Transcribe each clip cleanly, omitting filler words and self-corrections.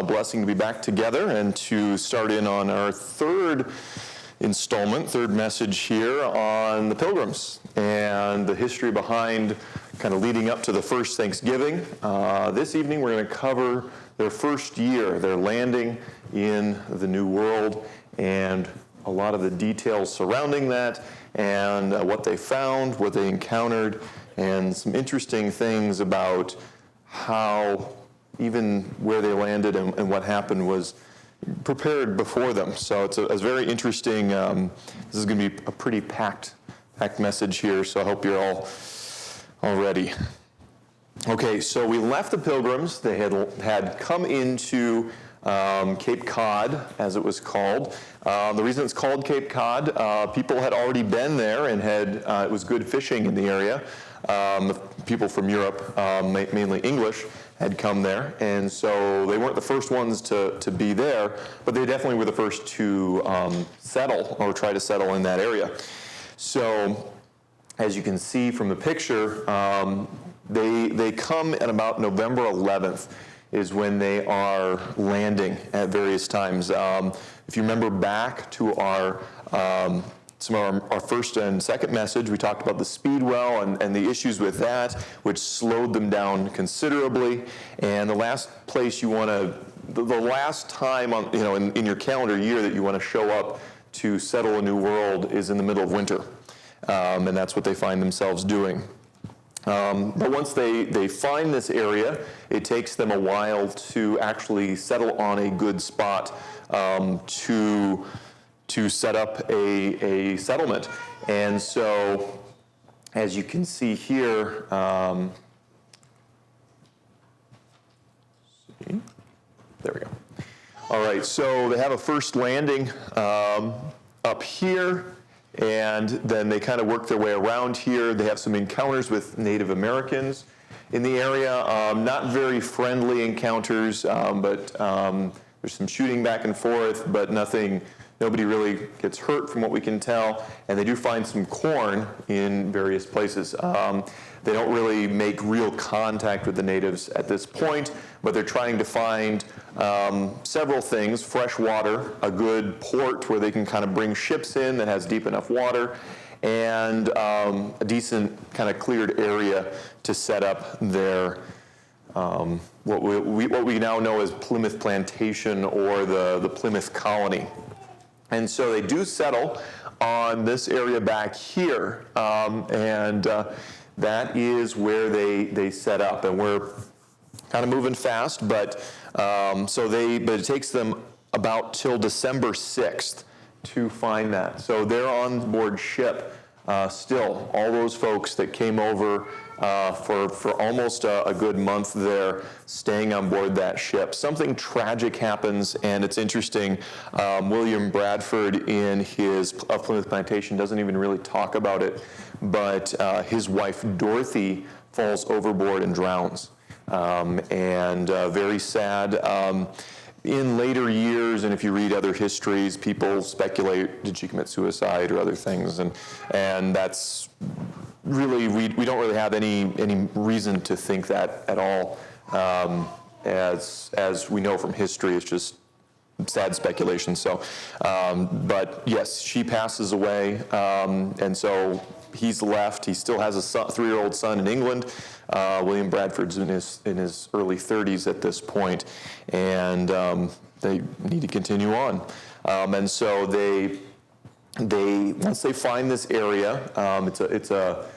a blessing to be back together and to start in on our third message here on the Pilgrims and the history behind kind of leading up to the first Thanksgiving. This evening we're going to cover their first year, their landing in the New World, and a lot of the details surrounding that, and what they found, what they encountered, and some interesting things about how even where they landed and what happened was prepared before them. So it's a very interesting, this is going to be a pretty packed message here, so I hope you're all ready. Okay, so we left the Pilgrims. They had come into Cape Cod, as it was called. The reason it's called Cape Cod, people had already been there and it was good fishing in the area. The people from Europe, mainly English, had come there, and so they weren't the first ones to be there, but they definitely were the first to settle or try to settle in that area. So, as you can see from the picture, they come at about November 11th is when they are landing at various times. If you remember back to some of our first and second message, we talked about the speedwell and the issues with that, which slowed them down considerably. And the last place the last time in your calendar year that you want to show up to settle a new world is in the middle of winter. And that's what they find themselves doing. But once they find this area, it takes them a while to actually settle on a good spot to set up a settlement. And so, as you can see here, there we go. All right, so they have a first landing up here, and then they kind of work their way around here. They have some encounters with Native Americans in the area. Not very friendly encounters, but there's some shooting back and forth, but nobody really gets hurt from what we can tell. And they do find some corn in various places. They don't really make real contact with the natives at this point, but they're trying to find several things: fresh water, a good port where they can kind of bring ships in that has deep enough water, and a decent kind of cleared area to set up their what we now know as Plymouth Plantation, or the Plymouth Colony. And so they do settle on this area back here, and that is where they set up. And we're kind of moving fast, but it takes them about till December 6th to find that. So they're on board ship still. All those folks that came over for almost a good month there, staying on board that ship. Something tragic happens, and it's interesting. William Bradford in his Plymouth Plantation doesn't even really talk about it, but his wife Dorothy falls overboard and drowns. Very sad. In later years, and if you read other histories, people speculate, did she commit suicide or other things? And that's really, we don't really have any reason to think that at all. As we know from history, it's just sad speculation. So, but yes, she passes away, and so he's left. He still has a 3-year-old son in England. William Bradford's in his early 30s at this point, and they need to continue on. And so they once they find this area, it's a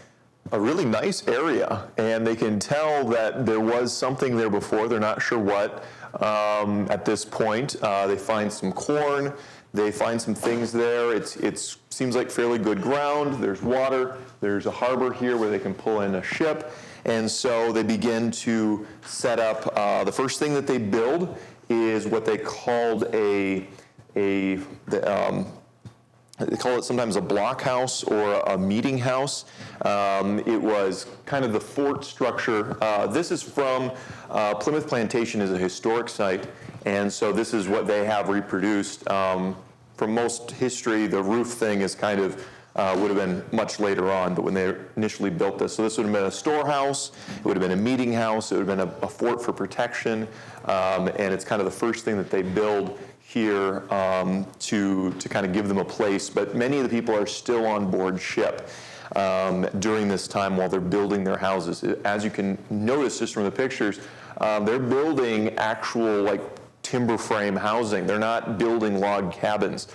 really nice area, and they can tell that there was something there before. They're not sure what. At this point, they find some corn. They find some things there. It seems like fairly good ground. There's water. There's a harbor here where they can pull in a ship. And so they begin to set up. The first thing that they build is what they called they call it sometimes a blockhouse or a meeting house. It was kind of the fort structure. This is from Plymouth Plantation is a historic site, and so this is what they have reproduced. From most history, the roof thing is kind of would have been much later on, but when they initially built this. So this would have been a storehouse, it would have been a meeting house, it would have been a fort for protection, and it's kind of the first thing that they build here to kind of give them a place. But many of the people are still on board ship during this time while they're building their houses. As you can notice just from the pictures, they're building actual like timber frame housing. They're not building log cabins.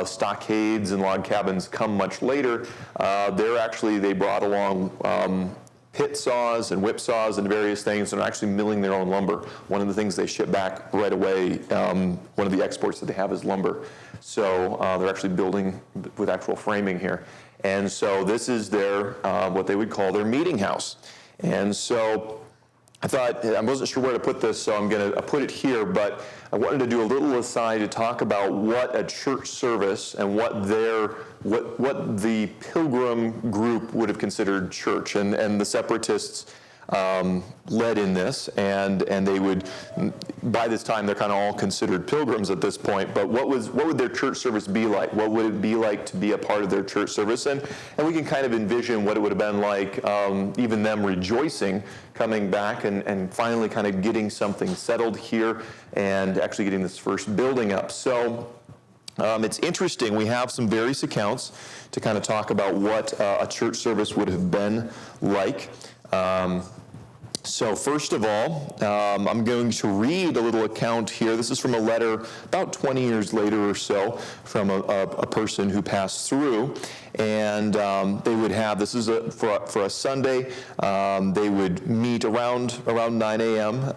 Stockades and log cabins come much later. They brought along pit saws and whip saws and various things, and are actually milling their own lumber. One of the things they ship back right away, one of the exports that they have is lumber. So they're actually building with actual framing here. And so this is their, what they would call their meeting house. And so I thought, I wasn't sure where to put this, so I'm going to put it here, but I wanted to do a little aside to talk about what a church service and what the Pilgrim group would have considered church, and the Separatists led in this, and they would, by this time, they're kind of all considered pilgrims at this point, but what would their church service be like? What would it be like to be a part of their church service? And we can kind of envision what it would have been like, even them rejoicing, coming back and finally kind of getting something settled here and actually getting this first building up. So it's interesting, we have some various accounts to kind of talk about what a church service would have been like. So first of all, I'm going to read a little account here. This is from a letter about 20 years later or so from a person who passed through. And they would have, this is for a Sunday, they would meet around 9 a.m.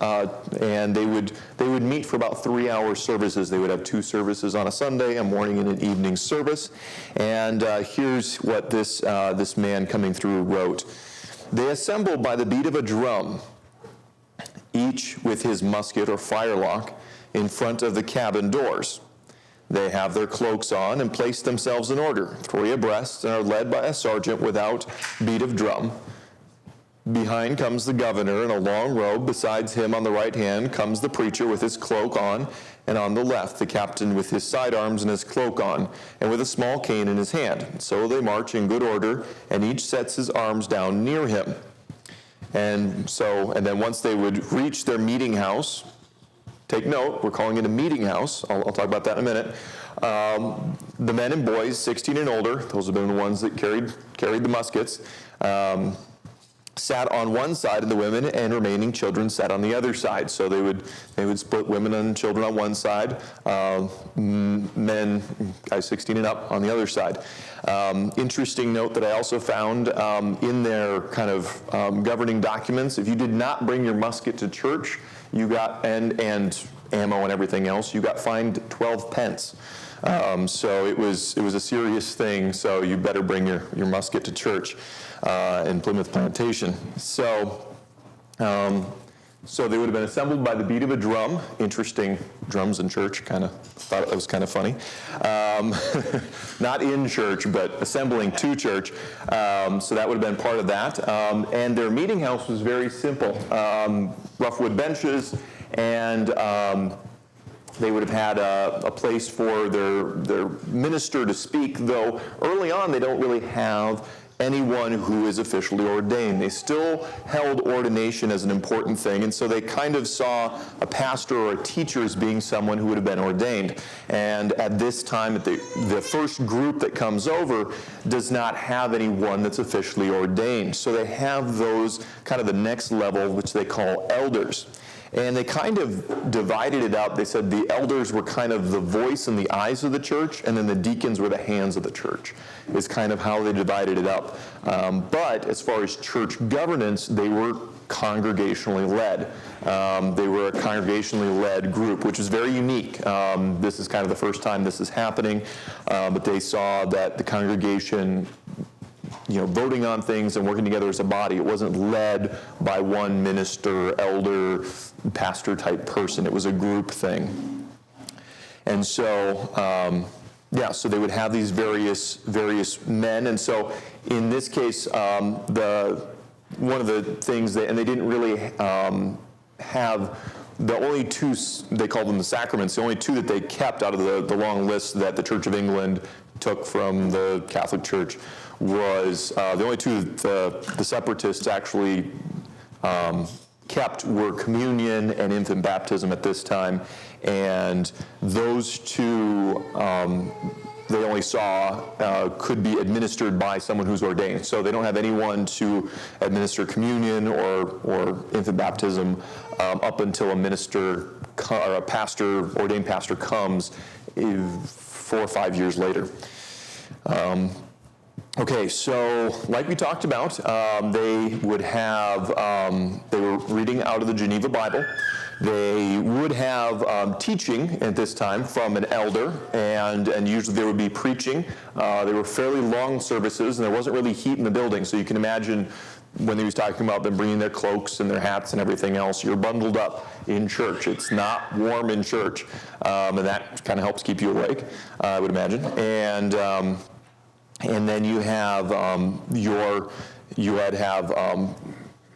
And they would meet for about 3-hour services. They would have 2 services on a Sunday, a morning and an evening service. And here's what this man coming through wrote. They assembled by the beat of a drum, each with his musket or firelock, in front of the cabin doors. They have their cloaks on and place themselves in order, 3 abreast, and are led by a sergeant without beat of drum. Behind comes the governor in a long robe. Besides him on the right hand comes the preacher with his cloak on, and on the left the captain with his sidearms and his cloak on, and with a small cane in his hand. So they march in good order, and each sets his arms down near him. And then once they would reach their meeting house, take note, we're calling it a meeting house. I'll talk about that in a minute. The men and boys, 16 and older, those have been the ones that carried the muskets, sat on one side, and the women and remaining children sat on the other side. So they would split women and children on one side, men, guys 16 and up, on the other side. Interesting note that I also found in their kind of governing documents: if you did not bring your musket to church, you got and ammo and everything else, you got fined 12 pence. So it was a serious thing. So you better bring your musket to church in Plymouth Plantation. So they would have been assembled by the beat of a drum. Interesting, drums in church. Kind of thought that was kind of funny. Not in church, but assembling to church. So that would have been part of that. And their meeting house was very simple: rough wood benches, and they would have had a place for their minister to speak, though early on they don't really have anyone who is officially ordained. They still held ordination as an important thing, and so they kind of saw a pastor or a teacher as being someone who would have been ordained. And at this time, the first group that comes over does not have anyone that's officially ordained. So they have those kind of the next level, which they call elders. And they kind of divided it up. They said the elders were kind of the voice and the eyes of the church, and then the deacons were the hands of the church, is kind of how they divided it up. But as far as church governance, they were congregationally led. They were a congregationally led group, which is very unique. This is kind of the first time this is happening, but they saw that the congregation, voting on things and working together as a body. It wasn't led by one minister, elder, pastor type person. It was a group thing. And so, so they would have these various men. And so in this case, one of the things and they didn't really have the only 2, they called them the Sacraments, the only 2 that they kept out of the long list that the Church of England, took from the Catholic Church was the only two the separatists actually kept were communion and infant baptism at this time, and those two they only saw could be administered by someone who's ordained. So they don't have anyone to administer communion or infant baptism up until a minister or a pastor, ordained pastor, comes 4 or 5 years later. Okay, so like we talked about, they would have, they were reading out of the Geneva Bible. They would have teaching at this time from an elder, and usually they would be preaching. They were fairly long services, and there wasn't really heat in the building, so you can imagine when he was talking about them bringing their cloaks and their hats and everything else, you're bundled up in church. It's not warm in church, and that kind of helps keep you awake, I would imagine. And then you have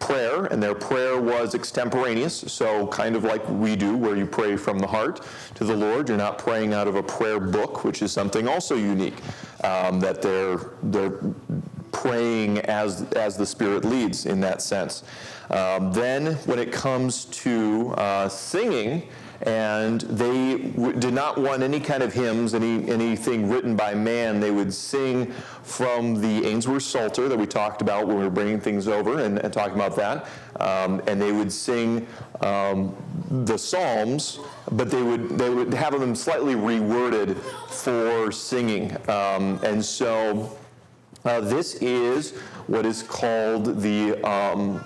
prayer, and their prayer was extemporaneous, so kind of like we do, where you pray from the heart to the Lord. You're not praying out of a prayer book, which is something also unique, that they're praying as the Spirit leads in that sense. Then when it comes to singing, and they did not want any kind of hymns, anything written by man. They would sing from the Ainsworth Psalter that we talked about when we were bringing things over and talking about that. And they would sing the Psalms, but they would have them slightly reworded for singing. And so this is what is called the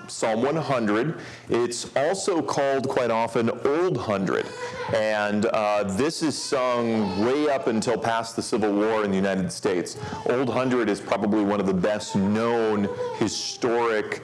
Psalm 100. It's also called quite often Old Hundred. And this is sung way up until past the Civil War in the United States. Old Hundred is probably one of the best known historic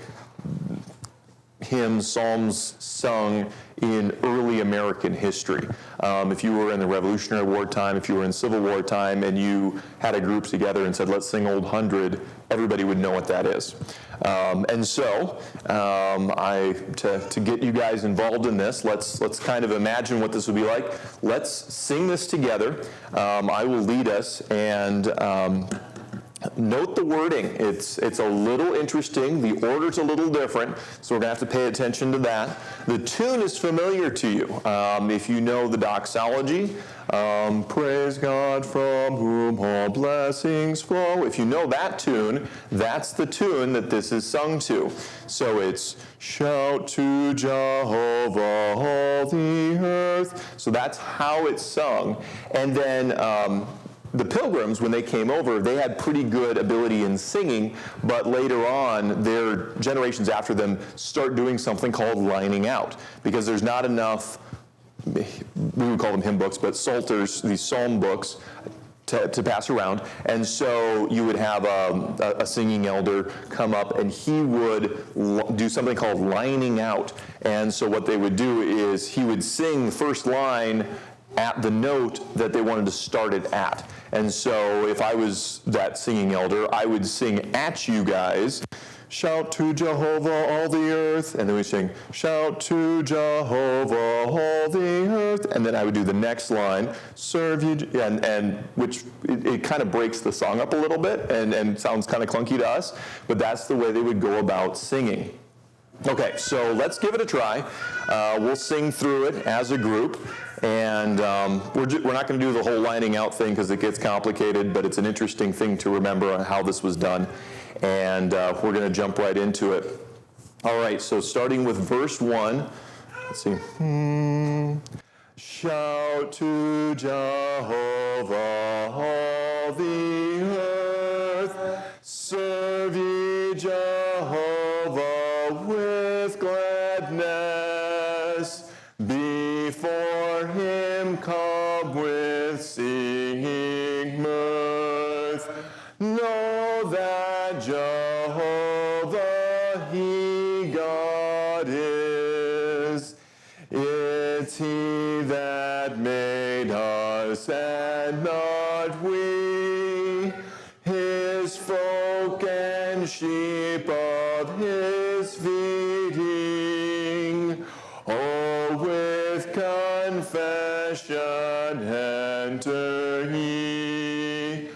hymns, psalms sung in early American history. If you were in the Revolutionary War time, if you were in Civil War time, and you had a group together and said, let's sing Old Hundred, everybody would know what that is. And so, to get you guys involved in this, let's kind of imagine what this would be like. Let's sing this together. I will lead us, and note the wording. It's a little interesting. The order's a little different, so we're going to have to pay attention to that. The tune is familiar to you. If you know the doxology, praise God from whom all blessings flow. If you know that tune, that's the tune that this is sung to. So it's shout to Jehovah all the earth. So that's how it's sung. And then the Pilgrims, when they came over, they had pretty good ability in singing, but later on, their generations after them start doing something called lining out, because there's not enough, we would call them hymn books, but psalters, these psalm books, to pass around. And so you would have a singing elder come up, and he would do something called lining out. And so what they would do is he would sing the first line at the note that they wanted to start it at. And so if I was that singing elder, I would sing at you guys, shout to Jehovah all the earth, and then we sing, shout to Jehovah all the earth, and then I would do the next line, serve you, and which it kind of breaks the song up a little bit and sounds kind of clunky to us, but that's the way they would go about singing. Okay, so let's give it a try. We'll sing through it as a group, and we're not going to do the whole lining out thing because it gets complicated, but it's an interesting thing to remember on how this was done, and we're going to jump right into it. All right, so starting with verse 1, let's see. Shout to Jehovah all the earth, serve ye Jehovah with gladness, before him come with singing mirth. Know that Jehovah he God is. It's he that made us and not we, his folk and sheep of his feeding. Oh, with confession enter ye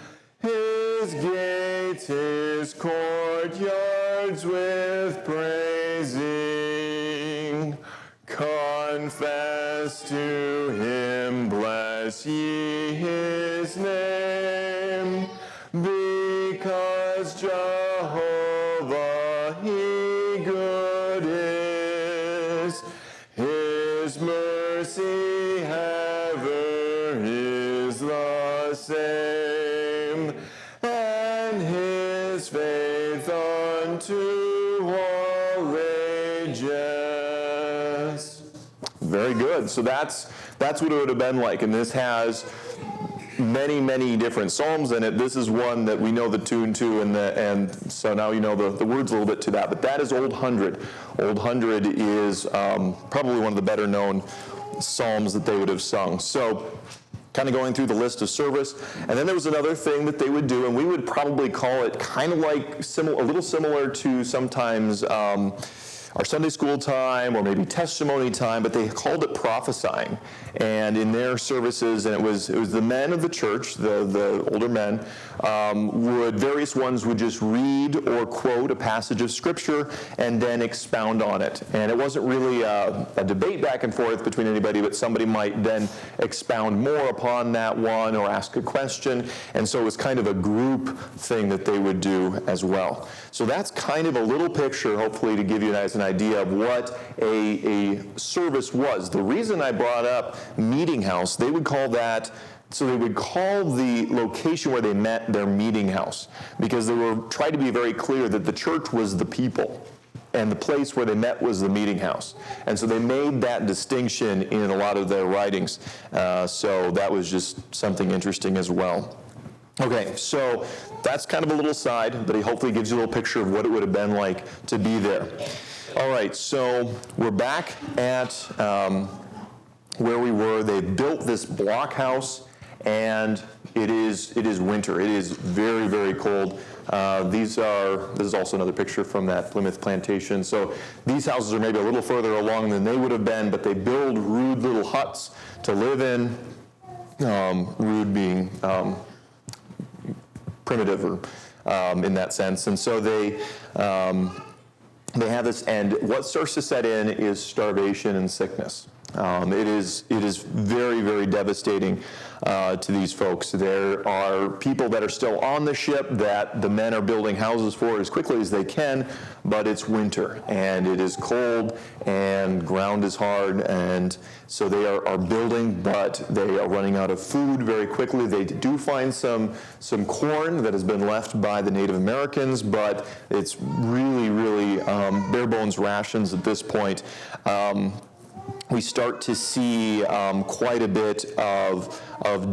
his gates, his courtyards with praising. Confess to him, bless ye his name, because Jehovah he good is. His mercy ever is the same, and his faith unto all ages. Very good. So that's what it would have been like. And this has many, many different psalms in it. This is one that we know the tune to, and so now you know the words a little bit to that. But that is Old Hundred. Old Hundred is probably one of the better known psalms that they would have sung. So kind of going through the list of service. And then there was another thing that they would do, and we would probably call it kind of like a little similar to sometimes our Sunday school time or maybe testimony time, but they called it prophesying. And in their services, and it was the men of the church, the older men, various ones would just read or quote a passage of Scripture and then expound on it. And it wasn't really a debate back and forth between anybody, but somebody might then expound more upon that one or ask a question. And so it was kind of a group thing that they would do as well. So that's kind of a little picture, hopefully, to give you guys an idea of what a service was. The reason I brought up meeting house, they would call that, so they would call the location where they met their meeting house, because they were trying to be very clear that the church was the people and the place where they met was the meeting house. And so they made that distinction in a lot of their writings. So that was just something interesting as well. Okay, so that's kind of a little side, but it hopefully gives you a little picture of what it would have been like to be there. All right, so we're back at where we were. They built this blockhouse, and it is winter. It is very, very cold. This is also another picture from that Plymouth Plantation. So these houses are maybe a little further along than they would have been, but they build rude little huts to live in, rude being primitive or in that sense. And so they have this, and what starts to set in is starvation and sickness. It is very, very devastating to these folks. There are people that are still on the ship that the men are building houses for as quickly as they can, but it's winter, and it is cold, and ground is hard, and so they are building, but they are running out of food very quickly. They do find some corn that has been left by the Native Americans, but it's really, really bare bones rations at this point. We start to see quite a bit of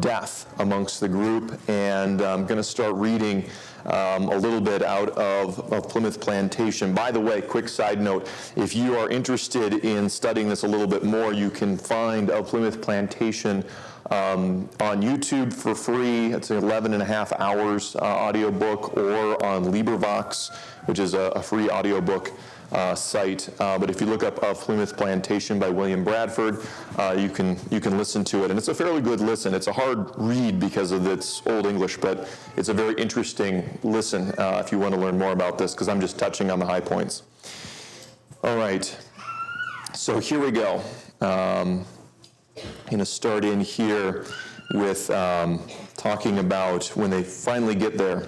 death amongst the group, and I'm going to start reading a little bit out of Plymouth Plantation. By the way, quick side note, if you are interested in studying this a little bit more, you can find a Plymouth Plantation on YouTube for free. It's an 11 and a half hours audiobook, or on LibriVox, which is a free audiobook site. But if you look up Plymouth Plantation by William Bradford, you can listen to it. And it's a fairly good listen. It's a hard read because of its Old English, but it's a very interesting listen if you want to learn more about this, because I'm just touching on the high points. All right. So here we go. I'm going to start in here with talking about when they finally get there.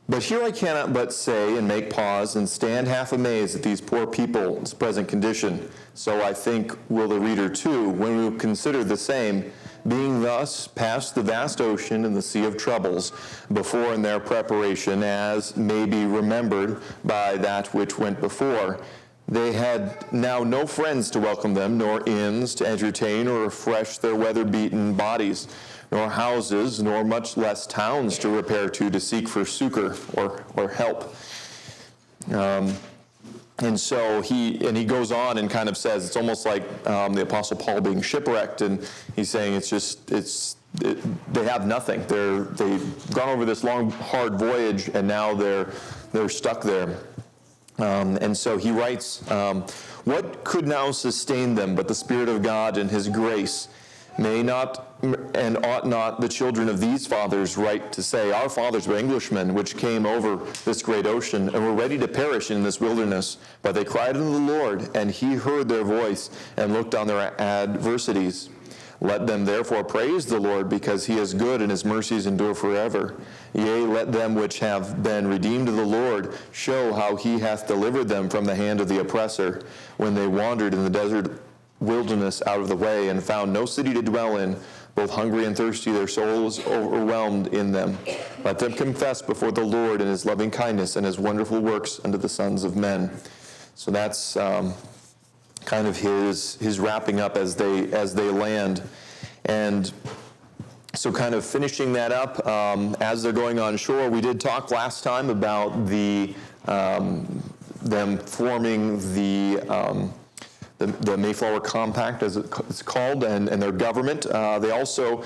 But here I cannot but say, and make pause, and stand half amazed at these poor people's present condition. So I think will the reader too, when we consider the same, being thus past the vast ocean and the sea of troubles, before in their preparation, as may be remembered by that which went before. They had now no friends to welcome them, nor inns to entertain or refresh their weather-beaten bodies, nor houses, nor much less towns to repair to seek for succor or help. And so he goes on and kind of says, it's almost like the Apostle Paul being shipwrecked, and he's saying they have nothing. They've gone over this long, hard voyage, and now they're stuck there. And so he writes, what could now sustain them but the Spirit of God and His grace? May not and ought not the children of these fathers right to say, our fathers were Englishmen, which came over this great ocean, and were ready to perish in this wilderness. But they cried unto the Lord, and he heard their voice, and looked on their adversities. Let them therefore praise the Lord, because he is good, and his mercies endure forever. Yea, let them which have been redeemed of the Lord show how he hath delivered them from the hand of the oppressor, when they wandered in the desert wilderness out of the way, and found no city to dwell in, both hungry and thirsty, their souls overwhelmed in them. Let them confess before the Lord in his loving kindness and his wonderful works unto the sons of men. So that's kind of his wrapping up as they land. And so kind of finishing that up, as they're going on shore, we did talk last time about them forming the Mayflower Compact, as it's called, and their government. They also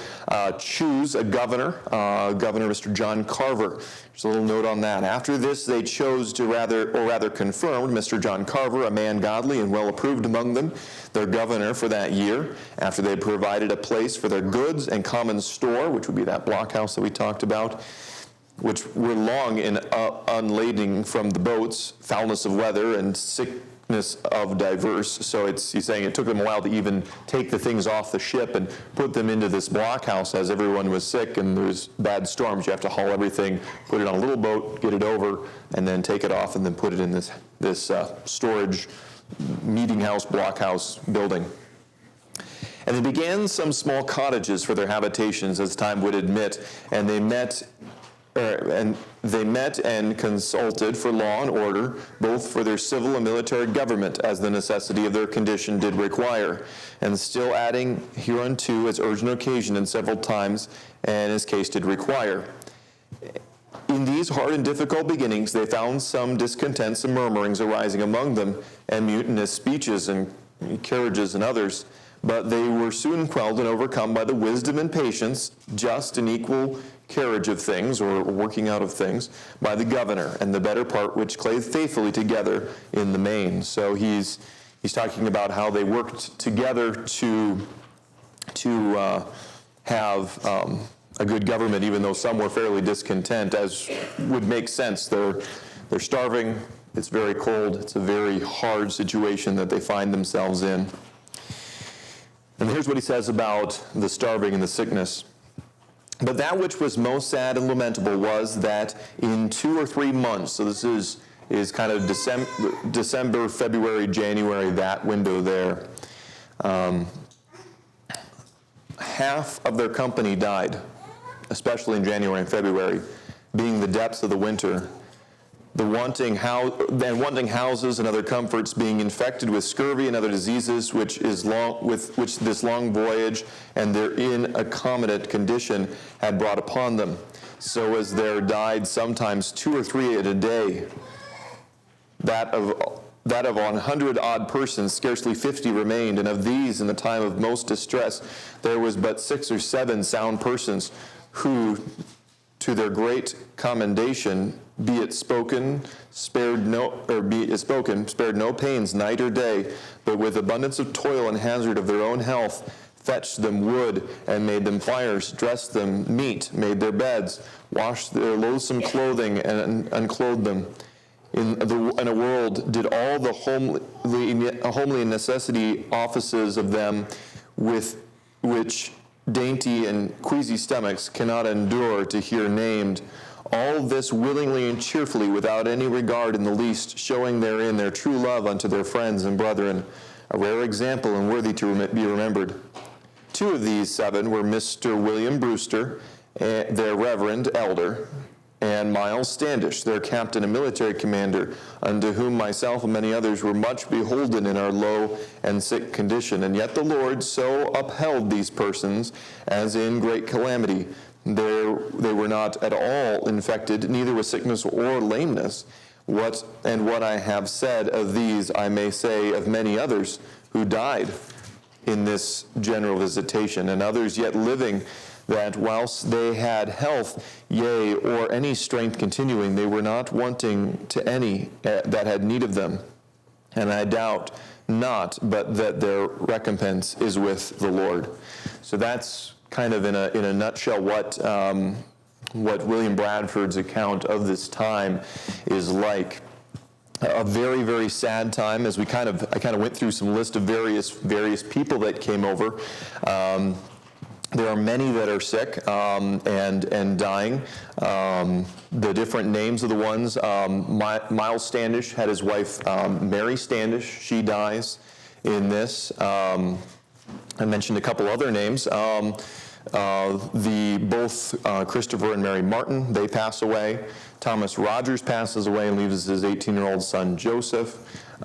choose a governor, Governor Mr. John Carver. Just a little note on that. After this, they chose to rather confirmed Mr. John Carver, a man godly and well approved among them, their governor for that year, after they had provided a place for their goods and common store, which would be that blockhouse that we talked about, which were long in unlading from the boats, foulness of weather, and sickness of diverse. So he's saying it took them a while to even take the things off the ship and put them into this blockhouse as everyone was sick and there's bad storms. You have to haul everything, put it on a little boat, get it over, and then take it off and then put it in this storage meeting house, blockhouse building. And they began some small cottages for their habitations, as time would admit, and they met and consulted for law and order, both for their civil and military government, as the necessity of their condition did require, and still adding hereunto as urgent occasion and several times, and his case did require. In these hard and difficult beginnings, they found some discontents and murmurings arising among them, and mutinous speeches and carriages and others. But they were soon quelled and overcome by the wisdom and patience, just and equal carriage of things, or working out of things, by the governor, and the better part which clave faithfully together in the main. So he's talking about how they worked together to have a good government, even though some were fairly discontent, as would make sense. They're starving, it's very cold, it's a very hard situation that they find themselves in. And here's what he says about the starving and the sickness. But that which was most sad and lamentable was that in 2 or 3 months, so this is kind of December, February, January, that window there, half of their company died, especially in January and February, being the depths of the winter. The wanting houses and other comforts, being infected with scurvy and other diseases, which this long voyage and their inaccommodate condition had brought upon them. So as there died sometimes 2 or 3 at a day, that of 100 odd persons, scarcely 50 remained, and of these, in the time of most distress, there was but 6 or 7 sound persons, who, to their great commendation, be it spoken, spared no pains night or day, but with abundance of toil and hazard of their own health, fetched them wood, and made them fires, dressed them meat, made their beds, washed their loathsome clothing, and unclothed them. In a world did all the homely necessity offices of them, with which dainty and queasy stomachs cannot endure to hear named, all this willingly and cheerfully, without any regard in the least, showing therein their true love unto their friends and brethren, a rare example and worthy to be remembered. 2 of these 7 were Mr. William Brewster, their reverend elder, and Miles Standish, their captain and military commander, unto whom myself and many others were much beholden in our low and sick condition. And yet the Lord so upheld these persons, as in great calamity, they were not at all infected, neither with sickness or lameness. What I have said of these, I may say of many others who died in this general visitation, and others yet living, that whilst they had health, yea, or any strength continuing, they were not wanting to any that had need of them. And I doubt not, but that their recompense is with the Lord. So that's kind of in a nutshell what William Bradford's account of this time is like. A very, very sad time, as I kind of went through some list of various people that came over. There are many that are sick and dying. The different names of the ones, Miles Standish had his wife Mary Standish. She dies in this. I mentioned a couple other names. Both Christopher and Mary Martin, they pass away. Thomas Rogers passes away and leaves his 18-year-old son Joseph,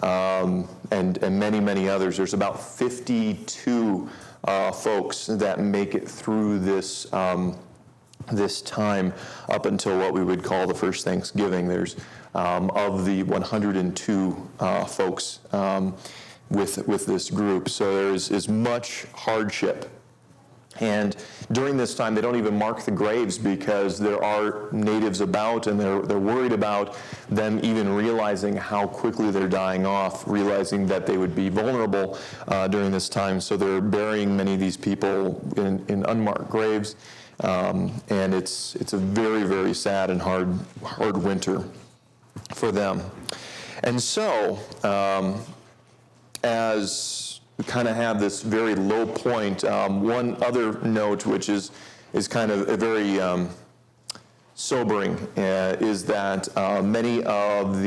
and many, many others. There's about 52 folks that make it through this this time up until what we would call the first Thanksgiving. There's of the 102 folks with this group. So there is much hardship. And during this time, they don't even mark the graves because there are natives about, and they're worried about them even realizing how quickly they're dying off, realizing that they would be vulnerable during this time. So they're burying many of these people in unmarked graves, and it's a very, very sad and hard winter for them. And so, as we kind of have this very low point. One other note, which is kind of a very sobering, is that many of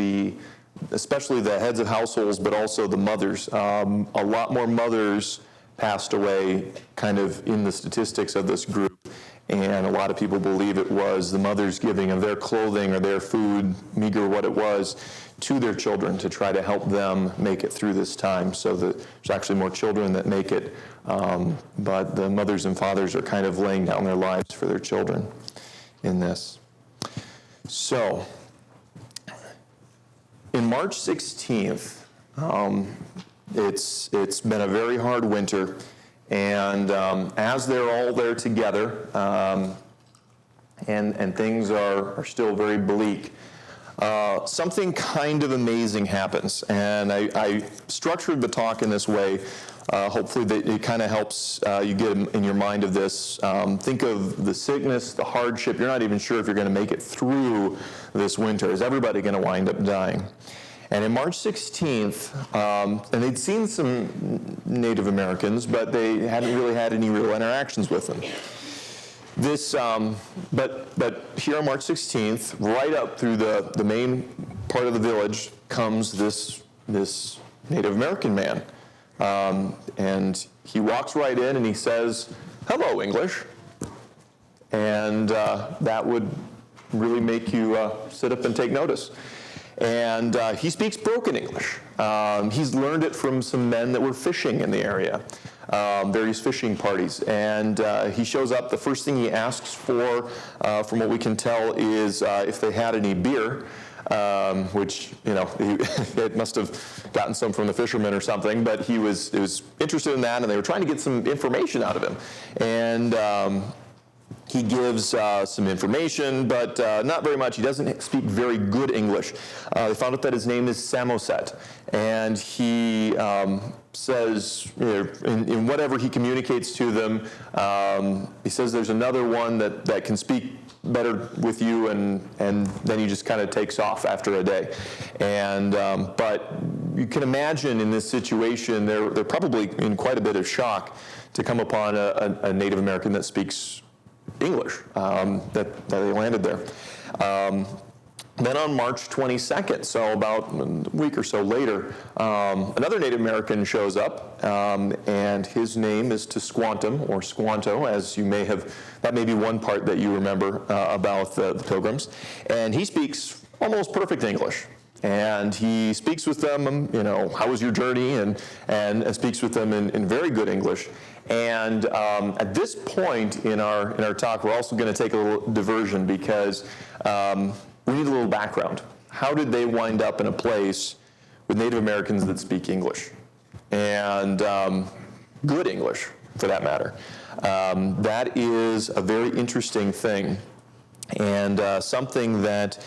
especially the heads of households, but also the mothers, a lot more mothers passed away kind of in the statistics of this group. And a lot of people believe it was the mothers giving of their clothing or their food, meager what it was, to their children to try to help them make it through this time. So there's actually more children that make it, but the mothers and fathers are kind of laying down their lives for their children in this. So, in March 16th, it's been a very hard winter. And as they're all there together, and things are still very bleak, something kind of amazing happens. And I structured the talk in this way, hopefully that it kind of helps you get in your mind of this. Think of the sickness, the hardship. You're not even sure if you're going to make it through this winter. Is everybody going to wind up dying? And in March 16th, and they'd seen some Native Americans, but they hadn't really had any real interactions with them. But here on March 16th, right up through the main part of the village, comes this Native American man. And he walks right in and he says, "Hello, English." And that would really make you sit up and take notice. And he speaks broken English. He's learned it from some men that were fishing in the area, various fishing parties. And he shows up. The first thing he asks for, from what we can tell, is if they had any beer, which, it must have gotten some from the fishermen or something. But he was interested in that, and they were trying to get some information out of him. And he gives some information, but not very much. He doesn't speak very good English. They found out that his name is Samoset, and he says, in whatever he communicates to them, he says there's another one that can speak better with you, and then he just kind of takes off after a day. And but you can imagine in this situation, they're probably in quite a bit of shock to come upon a Native American that speaks English, that they landed there. Then on March 22nd, so about a week or so later, another Native American shows up, and his name is Squantum, or Squanto, as you may have, that may be one part that you remember about the Pilgrims. And he speaks almost perfect English. And he speaks with them, how was your journey, and speaks with them in very good English. And at this point in our talk, we're also going to take a little diversion because we need a little background. How did they wind up in a place with Native Americans that speak English? And good English, for that matter. That is a very interesting thing, and something that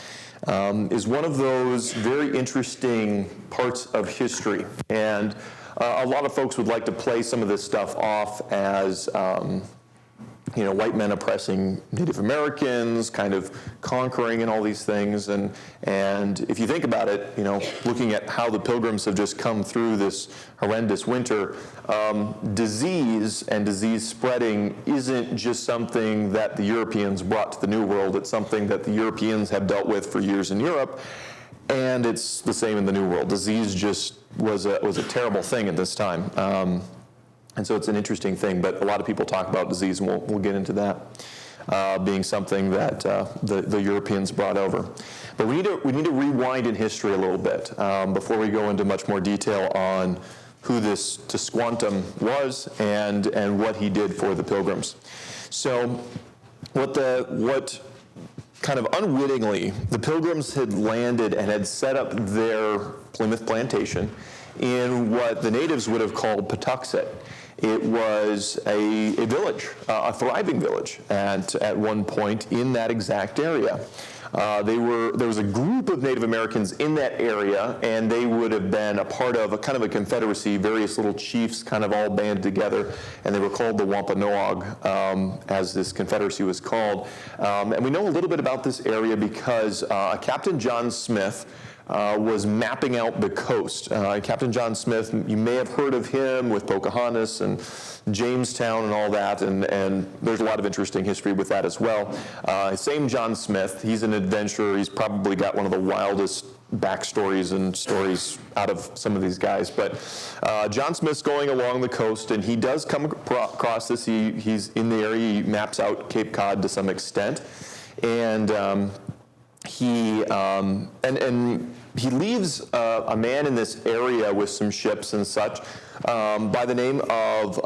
is one of those very interesting parts of history. And a lot of folks would like to play some of this stuff off as white men oppressing Native Americans, kind of conquering and all these things. And if you think about it, looking at how the Pilgrims have just come through this horrendous winter, disease and disease spreading isn't just something that the Europeans brought to the New World. It's something that the Europeans have dealt with for years in Europe, and it's the same in the New World. Disease just was a terrible thing at this time. And so it's an interesting thing, but a lot of people talk about disease, and we'll get into that being something that the Europeans brought over. But we need to rewind in history a little bit before we go into much more detail on who this Squantum was and what he did for the Pilgrims. So what kind of unwittingly, the Pilgrims had landed and had set up their Plymouth Plantation in what the natives would have called Patuxet. It was a village, a thriving village at one point in that exact area. There was a group of Native Americans in that area, and they would have been a part of a kind of a confederacy, various little chiefs kind of all banded together, and they were called the Wampanoag, as this confederacy was called. And we know a little bit about this area because Captain John Smith was mapping out the coast. Captain John Smith, you may have heard of him with Pocahontas and Jamestown and all that, and there's a lot of interesting history with that as well. Same John Smith, he's an adventurer. He's probably got one of the wildest backstories and stories out of some of these guys. But John Smith's going along the coast, and he does come across this. He's in the area. He maps out Cape Cod to some extent, and he leaves a man in this area with some ships and such by the name of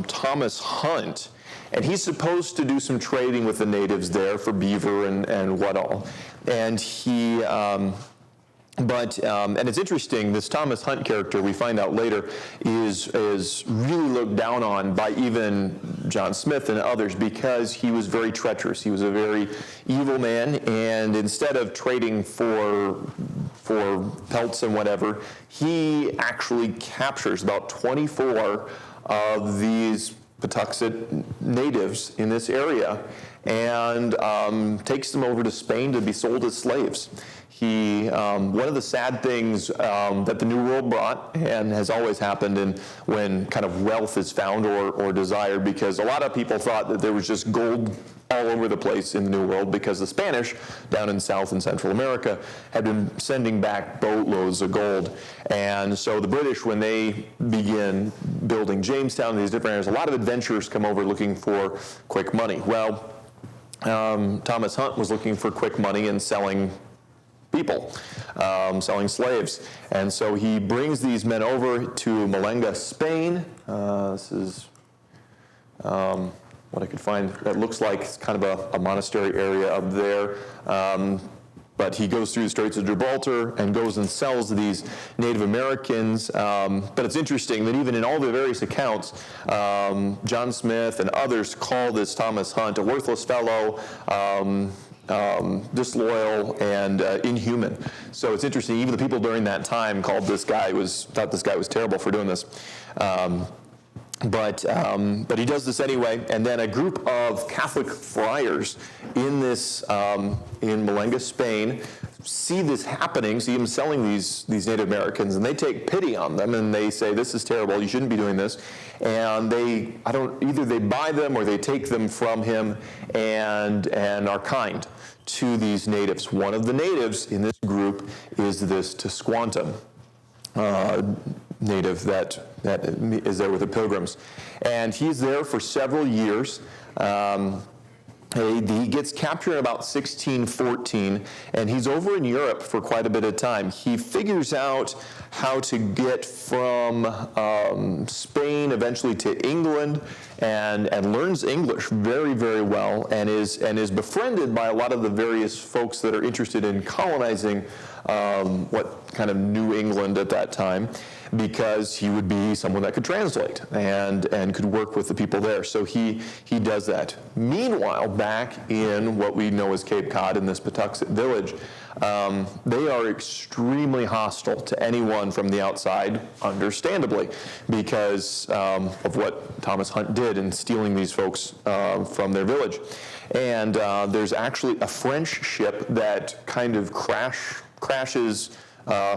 Thomas Hunt. And he's supposed to do some trading with the natives there for beaver and what all. And and it's interesting, this Thomas Hunt character, we find out later, is really looked down on by even John Smith and others because he was very treacherous. He was a very evil man, and instead of trading for pelts and whatever, he actually captures about 24 of these Patuxet natives in this area and takes them over to Spain to be sold as slaves. One of the sad things that the New World brought, and has always happened when kind of wealth is found or desired, because a lot of people thought that there was just gold all over the place in the New World because the Spanish down in South and Central America had been sending back boatloads of gold. And so the British, when they begin building Jamestown, these different areas, a lot of adventurers come over looking for quick money. Well, Thomas Hunt was looking for quick money and selling people, selling slaves. And so he brings these men over to Malenga, Spain. This is what I could find. It looks like it's kind of a monastery area up there. But he goes through the Straits of Gibraltar and goes and sells to these Native Americans. But it's interesting that even in all the various accounts, John Smith and others call this Thomas Hunt a worthless fellow, disloyal, and inhuman. So it's interesting, even the people during that time thought this guy was terrible for doing this. But he does this anyway, and then a group of Catholic friars in Malenga, Spain, see this happening, see him selling these Native Americans, and they take pity on them, and they say, "This is terrible. You shouldn't be doing this." And either they buy them or they take them from him, and are kind to these natives. One of the natives in this group is this Squantum native that is there with the Pilgrims, and he's there for several years. He gets captured in about 1614, and he's over in Europe for quite a bit of time. He figures out how to get from Spain eventually to England, and learns English very, very well, and is befriended by a lot of the various folks that are interested in colonizing what kind of New England at that time, because he would be someone that could translate and could work with the people there. So he does that. Meanwhile, back in what we know as Cape Cod, in this Patuxet village, they are extremely hostile to anyone from the outside, understandably, because of what Thomas Hunt did in stealing these folks from their village. And there's actually a French ship that kind of crashes,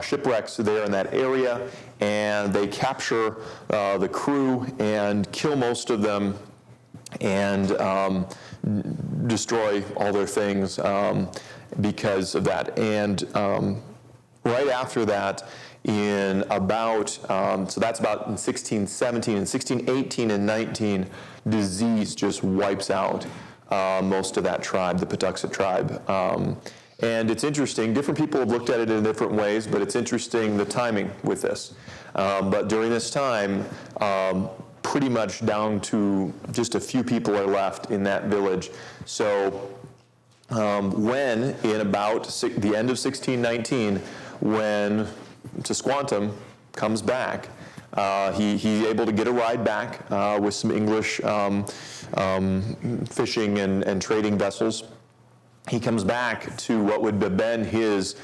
shipwrecks there in that area, and they capture the crew and kill most of them and destroy all their things because of that. And right after that, in about, so that's about in 1617, in 1618 and 19, disease just wipes out most of that tribe, the Patuxet tribe. And it's interesting, different people have looked at it in different ways, but it's interesting the timing with this. But during this time, pretty much down to just a few people are left in that village. So when, in about the end of 1619, when Squantum comes back, he's able to get a ride back with some English fishing and trading vessels. He comes back to what would have been his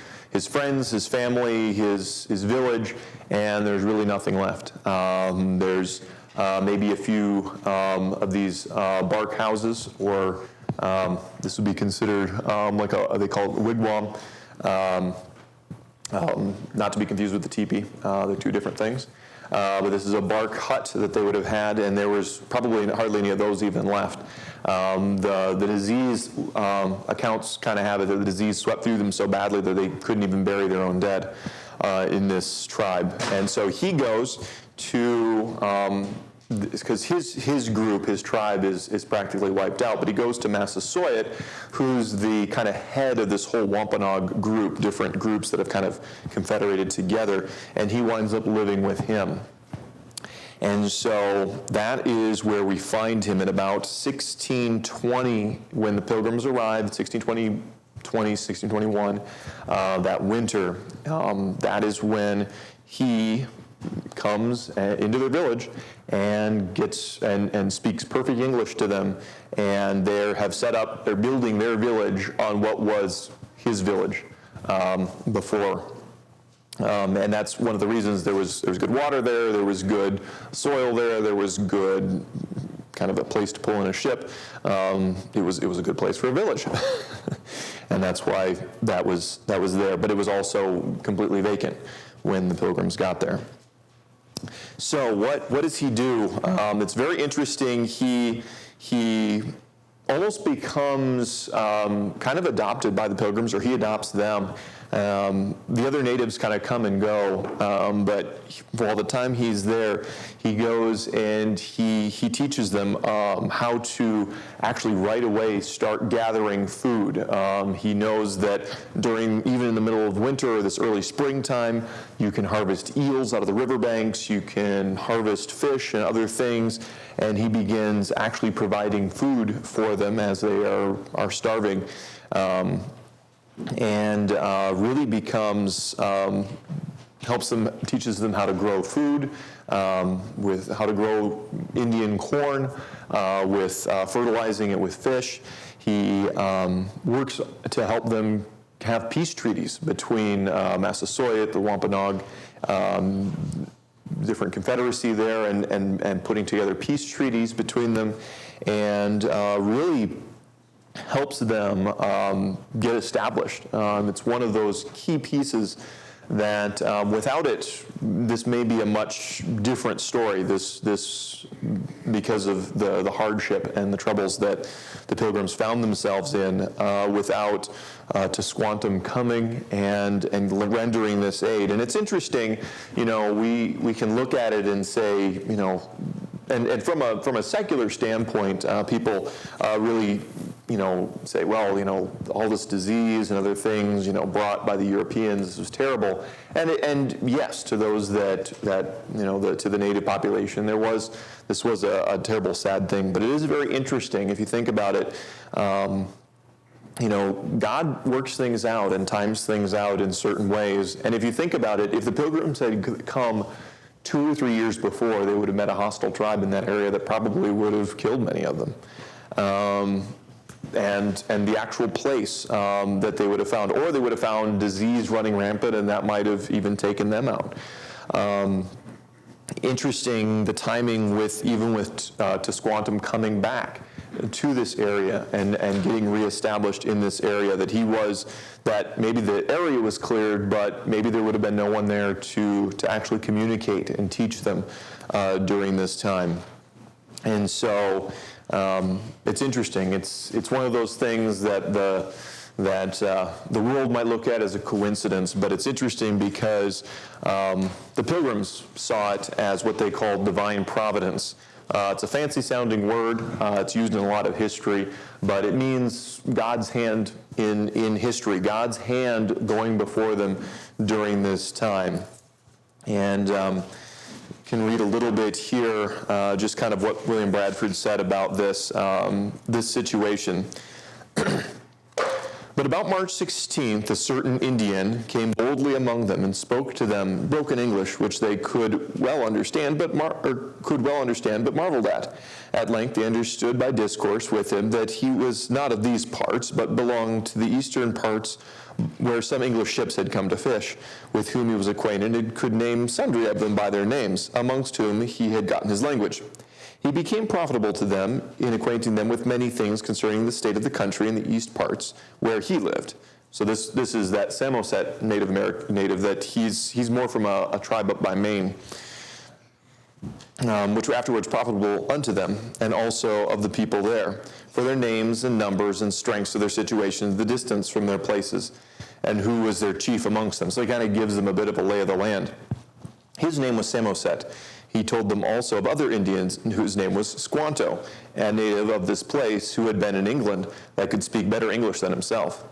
friends, his family, his village, and there's really nothing left. There's maybe a few of these bark houses, or this would be considered like they call it wigwam, not to be confused with the teepee. They're two different things. But this is a bark hut that they would have had, and there was probably hardly any of those even left. The disease accounts kind of have it that the disease swept through them so badly that they couldn't even bury their own dead in this tribe. And so he goes to, because his group, his tribe is practically wiped out, but he goes to Massasoit, who's the kind of head of this whole Wampanoag group, different groups that have kind of confederated together, and he winds up living with him. And so that is where we find him in about 1620, when the Pilgrims arrived, 1621, that winter. That is when he comes into their village and gets and speaks perfect English to them, and they're building their village on what was his village before. And that's one of the reasons there was good water there was good soil there was good kind of a place to pull in a ship. It was a good place for a village. And that's why that was there, but it was also completely vacant when the Pilgrims got there. So what does he do? It's very interesting. He almost becomes kind of adopted by the Pilgrims, or he adopts them. The other natives kind of come and go, but for all the time he's there, he goes and he teaches them how to actually right away start gathering food. He knows that even in the middle of winter or this early springtime, you can harvest eels out of the riverbanks, you can harvest fish and other things, and he begins actually providing food for them as they are starving. And really becomes, teaches them how to grow food, with how to grow Indian corn, with fertilizing it with fish. He works to help them have peace treaties between Massasoit, the Wampanoag, different confederacy there, and putting together peace treaties between them, and really helps them get established. It's one of those key pieces that without it, this may be a much different story. This because of the hardship and the troubles that the Pilgrims found themselves in without Squantum coming and rendering this aid. And it's interesting, we can look at it and say, and from a secular standpoint, people really say, well, all this disease and other things, brought by the Europeans, this was terrible. And yes, to those that to the native population, this was a terrible, sad thing. But it is very interesting if you think about it. God works things out and times things out in certain ways. And if you think about it, if the Pilgrims had come 2 or 3 years before, they would have met a hostile tribe in that area that probably would have killed many of them. the actual place that they would have found. Or they would have found disease running rampant, and that might have even taken them out. Interesting, the timing with to Squantum coming back to this area and getting reestablished in this area, that maybe the area was cleared, but maybe there would have been no one there to actually communicate and teach them during this time. And so it's interesting. It's one of those things that the world might look at as a coincidence, but it's interesting because the Pilgrims saw it as what they called divine providence. It's a fancy-sounding word. It's used in a lot of history, but it means God's hand in history, God's hand going before them during this time. And can read a little bit here, just kind of what William Bradford said about this situation. But about March 16th, a certain Indian came boldly among them and spoke to them broken English, which they could well understand, but marveled at. At length they understood by discourse with him that he was not of these parts, but belonged to the eastern parts, where some English ships had come to fish, with whom he was acquainted, and could name sundry of them by their names, amongst whom he had gotten his language. He became profitable to them in acquainting them with many things concerning the state of the country in the east parts where he lived. So this is that Samoset native that he's more from a tribe up by Maine, which were afterwards profitable unto them, and also of the people there, for their names and numbers and strengths of their situations, the distance from their places, and who was their chief amongst them. So he kind of gives them a bit of a lay of the land. His name was Samoset. He told them also of other Indians whose name was Squanto, a native of this place who had been in England, that could speak better English than himself.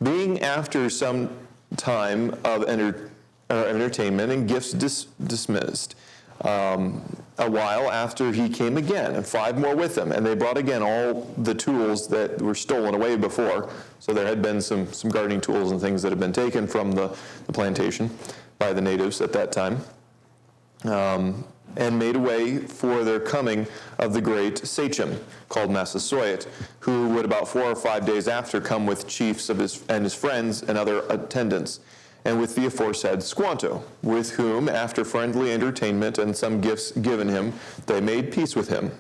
Being after some time of entertainment and gifts dismissed, a while after he came again, and 5 more with him, and they brought again all the tools that were stolen away before. So there had been some gardening tools and things that had been taken from the plantation by the natives at that time. And made a way for their coming of the great sachem, called Massasoit, who would about 4 or 5 days after come with chiefs of his friends and other attendants, and with the aforesaid Squanto, with whom, after friendly entertainment and some gifts given him, they made peace with him.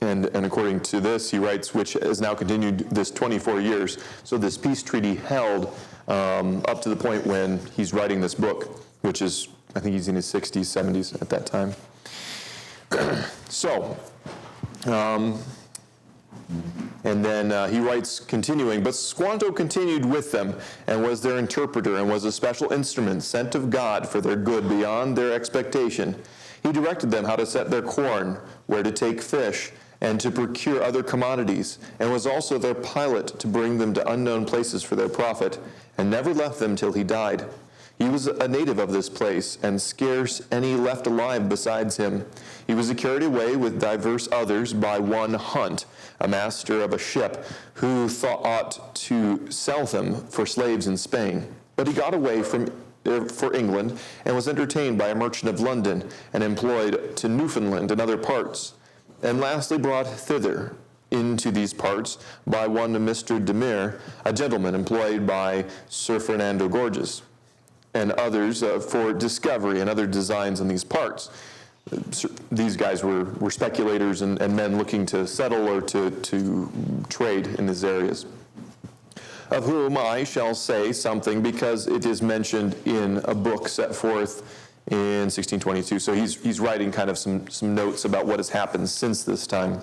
And according to this, he writes, which has now continued this 24 years. So this peace treaty held up to the point when he's writing this book, which is, I think he's in his 60s, 70s at that time. So, and then he writes, continuing, but Squanto continued with them and was their interpreter and was a special instrument sent of God for their good beyond their expectation. He directed them how to set their corn, where to take fish, and to procure other commodities, and was also their pilot to bring them to unknown places for their profit, and never left them till he died. He was a native of this place, and scarce any left alive besides him. He was carried away with divers others by one Hunt, a master of a ship, who thought to sell them for slaves in Spain. But he got away for England, and was entertained by a merchant of London, and employed to Newfoundland and other parts, and lastly brought thither into these parts by one Mr. Demire, a gentleman employed by Sir Fernando Gorges, and others for discovery and other designs in these parts. These guys were speculators and men looking to settle or to trade in these areas, of whom I shall say something because it is mentioned in a book set forth in 1622. So he's writing kind of some notes about what has happened since this time.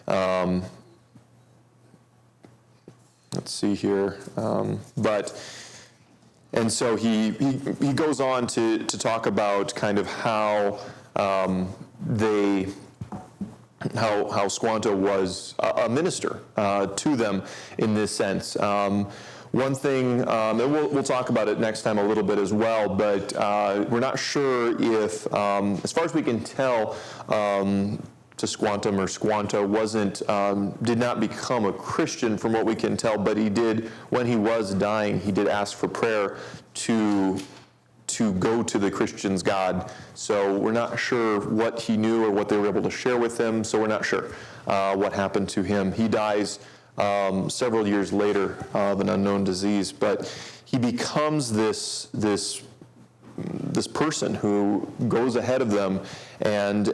Let's see here. And so he goes on to talk about kind of how Squanto was a minister to them in this sense. One thing, and we'll talk about it next time a little bit as well, but we're not sure if, as far as we can tell, to Squantum or Squanto did not become a Christian from what we can tell, but he did, when he was dying, he did ask for prayer to to go to the Christians' God. So we're not sure what he knew or what they were able to share with him, so we're not sure what happened to him. He dies several years later of an unknown disease, but he becomes this person who goes ahead of them and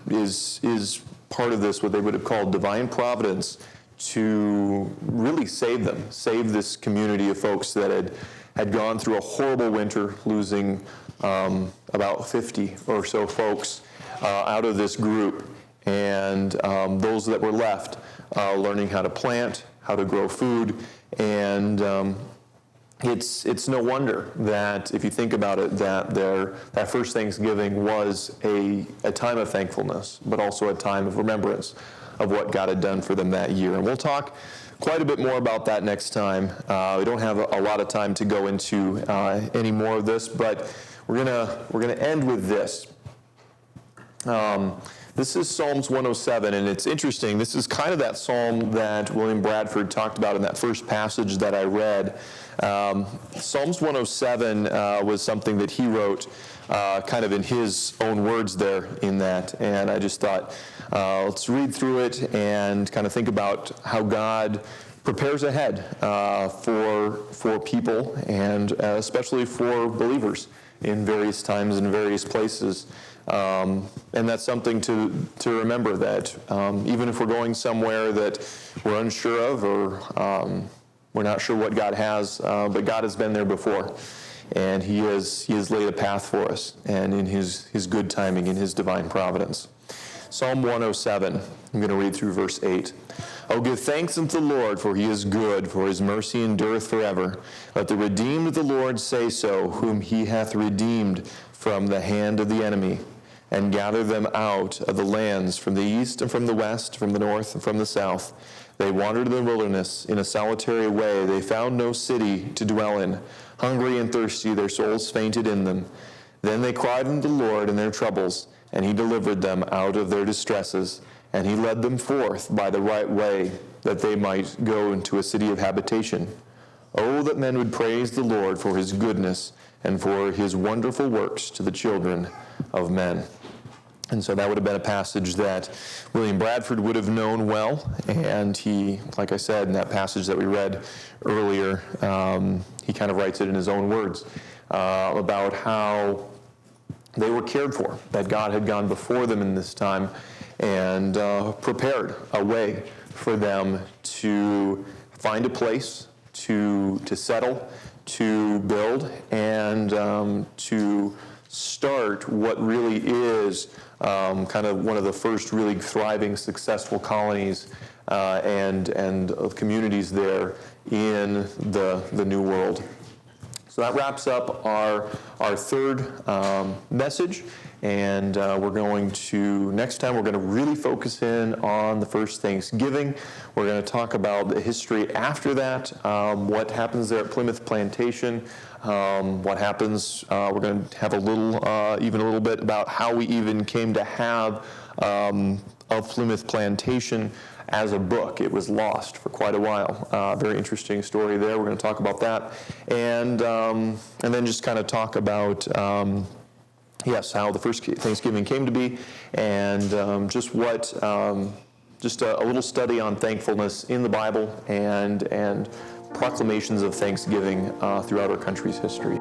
is part of this, what they would have called divine providence, to really save them, save this community of folks that had gone through a horrible winter, losing about 50 or so folks out of this group, and those that were left learning how to plant, how to grow food, and it's no wonder that, if you think about it, that first Thanksgiving was a time of thankfulness, but also a time of remembrance of what God had done for them that year. And we'll talk quite a bit more about that next time. We don't have a lot of time to go into any more of this, but we're gonna end with this. This is Psalms 107, and it's interesting. This is kind of that psalm that William Bradford talked about in that first passage that I read. Psalms 107 was something that he wrote kind of in his own words there in that, and I just thought, let's read through it and kind of think about how God prepares ahead for people, and especially for believers in various times and various places. And that's something to remember, that even if we're going somewhere that we're unsure of, or we're not sure what God has, but God has been there before, and He has laid a path for us, and in His good timing, in His divine providence. Psalm 107, I'm going to read through verse 8. Oh, give thanks unto the Lord, for He is good, for His mercy endureth forever. Let the redeemed of the Lord say so, whom He hath redeemed from the hand of the enemy, and gather them out of the lands from the east and from the west, from the north and from the south. They wandered in the wilderness in a solitary way. They found no city to dwell in. Hungry and thirsty, their souls fainted in them. Then they cried unto the Lord in their troubles, and He delivered them out of their distresses. And He led them forth by the right way, that they might go into a city of habitation. Oh, that men would praise the Lord for His goodness and for His wonderful works to the children of men. And so that would have been a passage that William Bradford would have known well. And he, like I said, in that passage that we read earlier, he kind of writes it in his own words about how they were cared for, that God had gone before them in this time and prepared a way for them to find a place, to settle, to build, and to start what really is kind of one of the first really thriving, successful colonies and of communities there in the New World. So that wraps up our third message, and next time we're going to really focus in on the first Thanksgiving. We're going to talk about the history after that, what happens there at Plymouth Plantation, what happens, we're going to have a little bit about how we even came to have of Plymouth Plantation as a book. It was lost for quite a while. Very interesting story there. We're going to talk about that, and then just kind of talk about how the first Thanksgiving came to be, and just a little study on thankfulness in the Bible and proclamations of thanksgiving throughout our country's history.